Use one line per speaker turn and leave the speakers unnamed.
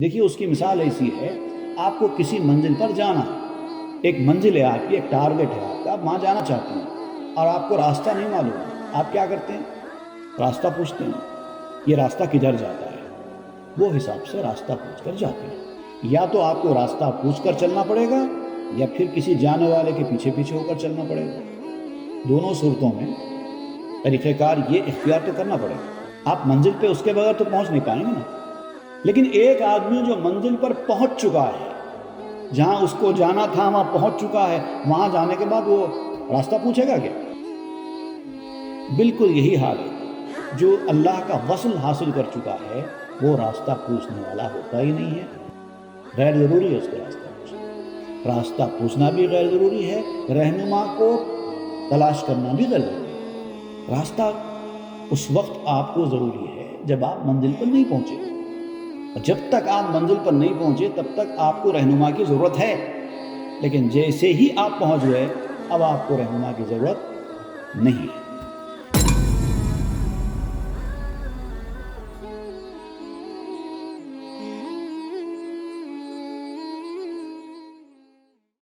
دیکھیے اس کی مثال ایسی ہے، آپ کو کسی منزل پر جانا ہے، ایک منزل ہے آپ کی، ایک ٹارگٹ ہے آپ کا، آپ وہاں جانا چاہتے ہیں اور آپ کو راستہ نہیں معلوم ہے، آپ کیا کرتے ہیں؟ راستہ پوچھتے ہیں، یہ راستہ کدھر جاتا ہے؟ وہ حساب سے راستہ پوچھ کر جاتے ہیں۔ یا تو آپ کو راستہ پوچھ کر چلنا پڑے گا یا پھر کسی جانے والے کے پیچھے پیچھے ہو کر چلنا پڑے گا۔ دونوں صورتوں میں طریقہ کار یہ اختیار تو کرنا پڑے گا۔ آپ منزل پہ اس کے بغیر تو پہنچ نہیں پائیں گے نا۔ لیکن ایک آدمی جو منزل پر پہنچ چکا ہے، جہاں اس کو جانا تھا وہاں پہنچ چکا ہے، وہاں جانے کے بعد وہ راستہ پوچھے گا کیا؟ بالکل یہی حال ہے، جو اللہ کا وصل حاصل کر چکا ہے وہ راستہ پوچھنے والا ہوتا ہی نہیں ہے۔ غیر ضروری ہے اس کو راستہ پوچھنا۔ راستہ پوچھنا بھی غیر ضروری ہے، رہنما کو تلاش کرنا بھی غیر ضروری ہے۔ راستہ اس وقت آپ کو ضروری ہے جب آپ منزل پر نہیں پہنچے، اور جب تک آپ منزل پر نہیں پہنچے تب تک آپ کو رہنما کی ضرورت ہے، لیکن جیسے ہی آپ پہنچ گئے اب آپ کو رہنما کی ضرورت نہیں ہے۔